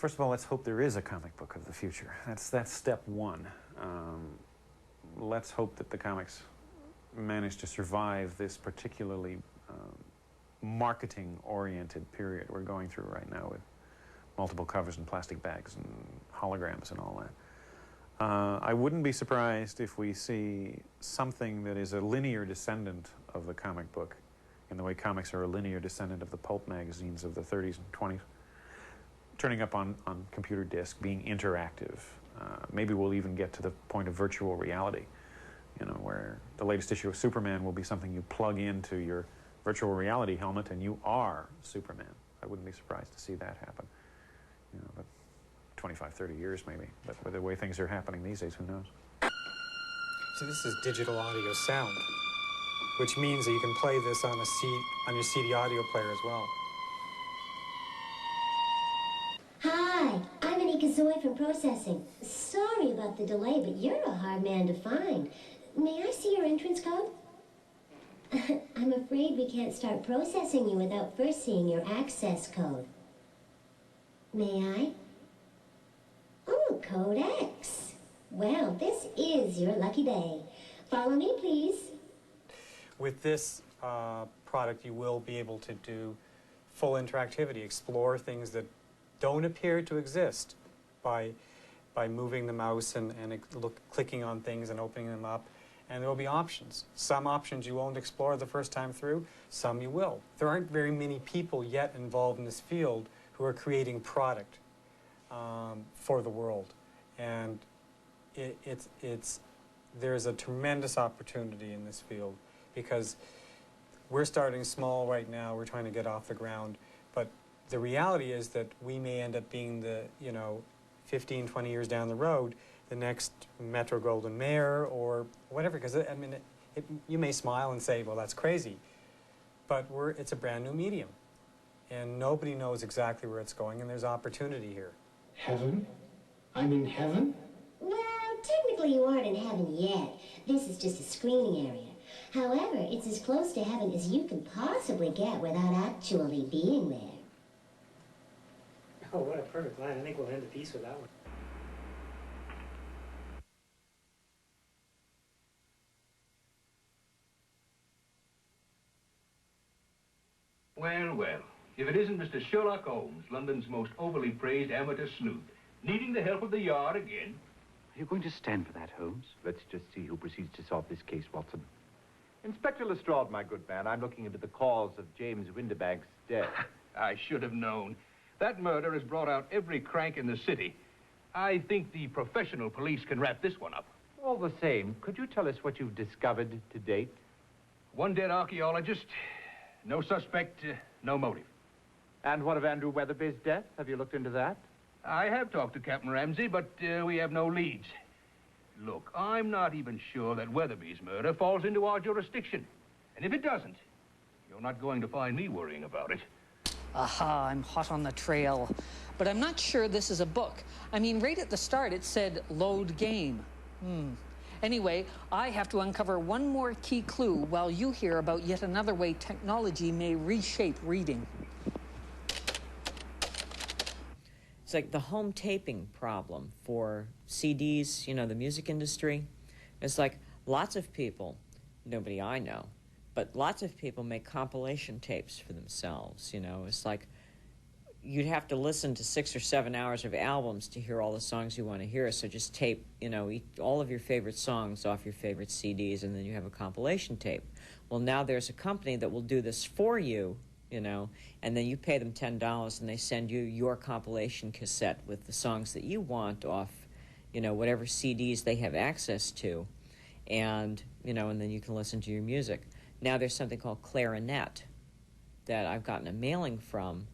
First of all, let's hope there is a comic book of the future. That's step one. Let's hope that the comics manage to survive this particularly marketing-oriented period we're going through right now with multiple covers and plastic bags and holograms and all that. I wouldn't be surprised if we see something that is a linear descendant of the comic book, in the way comics are a linear descendant of the pulp magazines of the 30s and 20s, turning up on computer disc, being interactive. Maybe we'll even get to the point of virtual reality, you know, where the latest issue of Superman will be something you plug into your virtual reality helmet and you are Superman. I wouldn't be surprised to see that happen. You know, but 25, 30 years maybe. But with the way things are happening these days, who knows? So this is digital audio sound, which means that you can play this on your CD audio player as well. Hi, I'm Anika Zoe from Processing. Sorry about the delay, but you're a hard man to find. May I see your entrance code? I'm afraid we can't start processing you without first seeing your access code. May I? Oh, code X. Well, this is your lucky day. Follow me, please. With this product, you will be able to do full interactivity, explore things that don't appear to exist by moving the mouse and clicking on things and opening them up. And there will be options. Some options you won't explore the first time through, some you will. There aren't very many people yet involved in this field who are creating product for the world. And there's a tremendous opportunity in this field because we're starting small right now. We're trying to get off the ground. But the reality is that we may end up being the, 15, 20 years down the road, the next Metro Golden Mayor or whatever, because I mean, you may smile and say, well, that's crazy, but it's a brand new medium, and nobody knows exactly where it's going, and there's opportunity here. Heaven? I'm in heaven? Well, technically you aren't in heaven yet. This is just a screening area. However, it's as close to heaven as you can possibly get without actually being there. Oh, what a perfect line. I think we'll end the piece with that one. Well, well, if it isn't Mr. Sherlock Holmes, London's most overly praised amateur sleuth, needing the help of the Yard again. Are you going to stand for that, Holmes? Let's just see who proceeds to solve this case, Watson. Inspector Lestrade, my good man, I'm looking into the cause of James Windibank's death. I should have known. That murder has brought out every crank in the city. I think the professional police can wrap this one up. All the same, could you tell us what you've discovered to date? One dead archaeologist, no suspect, no motive. And what of Andrew Weatherby's death? Have you looked into that? I have talked to Captain Ramsey, but we have no leads. Look, I'm not even sure that Weatherby's murder falls into our jurisdiction. And if it doesn't, you're not going to find me worrying about it. Aha, I'm hot on the trail. But I'm not sure this is a book. I mean, right at the start, it said load game. Anyway, I have to uncover one more key clue while you hear about yet another way technology may reshape reading. It's like the home taping problem for CDs, the music industry. It's like lots of people, nobody I know, but lots of people make compilation tapes for themselves, It's like you'd have to listen to 6 or 7 hours of albums to hear all the songs you want to hear, so just tape, all of your favorite songs off your favorite CDs, and then you have a compilation tape. Well, now there's a company that will do this for you, and then you pay them $10 and they send you your compilation cassette with the songs that you want off, whatever CDs they have access to, and, and then you can listen to your music. Now there's something called Clarinet that I've gotten a mailing from,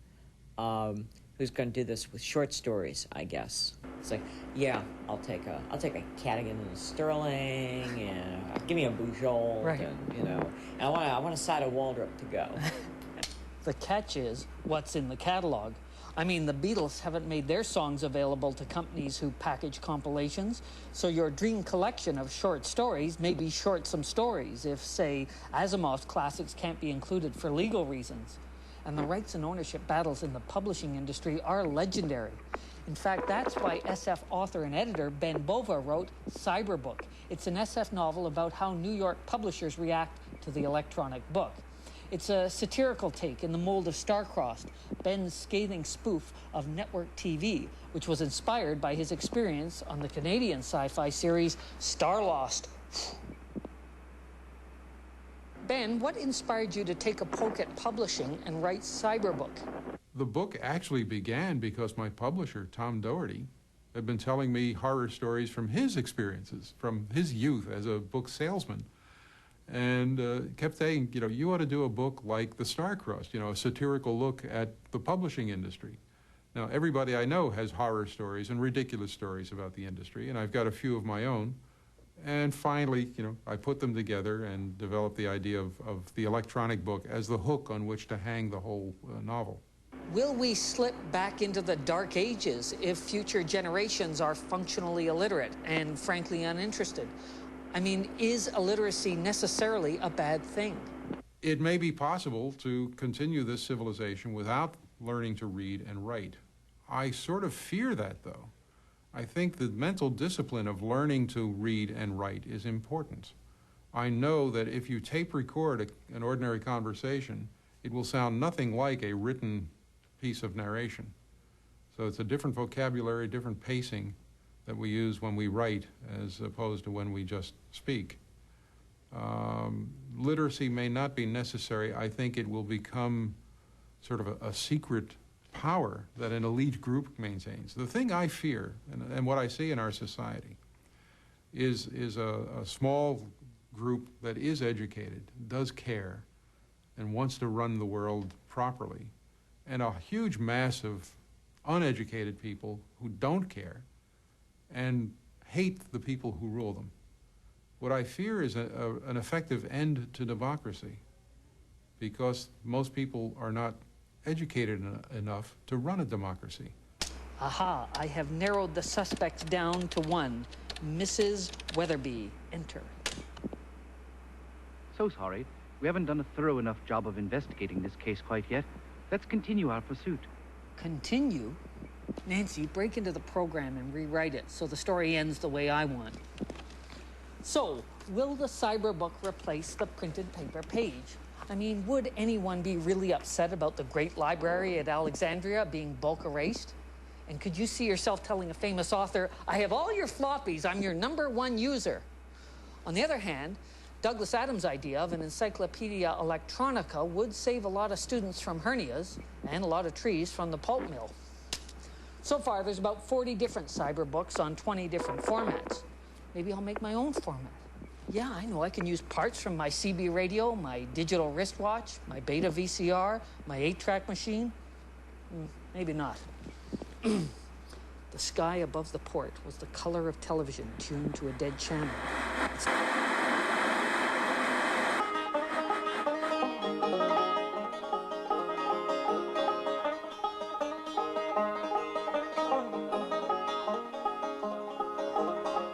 who's going to do this with short stories, I guess. It's like, yeah, I'll take a Cadigan and a Sterling, and give me a Bujold, right. And I want a side of Waldrop to go. The catch is what's in the catalog. I mean, the Beatles haven't made their songs available to companies who package compilations, so your dream collection of short stories may be short some stories if, say, Asimov's classics can't be included for legal reasons. And the rights and ownership battles in the publishing industry are legendary. In fact, that's why SF author and editor Ben Bova wrote Cyberbook. It's an SF novel about how New York publishers react to the electronic book. It's a satirical take in the mold of Star-Crossed, Ben's scathing spoof of network TV, which was inspired by his experience on the Canadian sci-fi series Starlost. Ben, what inspired you to take a poke at publishing and write Cyberbook? The book actually began because my publisher, Tom Doherty, had been telling me horror stories from his experiences, from his youth as a book salesman. And kept saying, you know, you ought to do a book like The Star-Crossed, you know, a satirical look at the publishing industry. Now, everybody I know has horror stories and ridiculous stories about the industry, and I've got a few of my own. And finally, you know, I put them together and developed the idea of the electronic book as the hook on which to hang the whole novel. Will we slip back into the dark ages if future generations are functionally illiterate and frankly uninterested? I mean, is illiteracy necessarily a bad thing? It may be possible to continue this civilization without learning to read and write. I sort of fear that, though. I think the mental discipline of learning to read and write is important. I know that if you tape record an ordinary conversation, it will sound nothing like a written piece of narration. So it's a different vocabulary, different pacing that we use when we write as opposed to when we just speak. Literacy may not be necessary. I think it will become sort of a secret power that an elite group maintains. The thing I fear, and what I see in our society, is a small group that is educated, does care, and wants to run the world properly, and a huge mass of uneducated people who don't care and hate the people who rule them. What I fear is an effective end to democracy, because most people are not educated enough to run a democracy. Aha, I have narrowed the suspects down to one. Mrs. Weatherby, enter. So sorry, we haven't done a thorough enough job of investigating this case quite yet. Let's continue our pursuit. Continue? Nancy, break into the program and rewrite it so the story ends the way I want. So, will the Cyberbook replace the printed paper page? I mean, would anyone be really upset about the Great Library at Alexandria being bulk erased? And could you see yourself telling a famous author, I have all your floppies, I'm your #1 user? On the other hand, Douglas Adams' idea of an Encyclopedia Electronica would save a lot of students from hernias and a lot of trees from the pulp mill. So far, there's about 40 different Cyberbooks on 20 different formats. Maybe I'll make my own format. Yeah, I know I can use parts from my CB radio, my digital wristwatch, my Beta VCR, my 8-track machine. Maybe not. The sky above the port was the color of television tuned to a dead channel.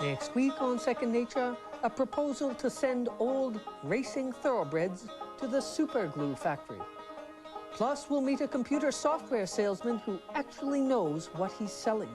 Next week on Second Nature, a proposal to send old racing thoroughbreds to the superglue factory. Plus, we'll meet a computer software salesman who actually knows what he's selling.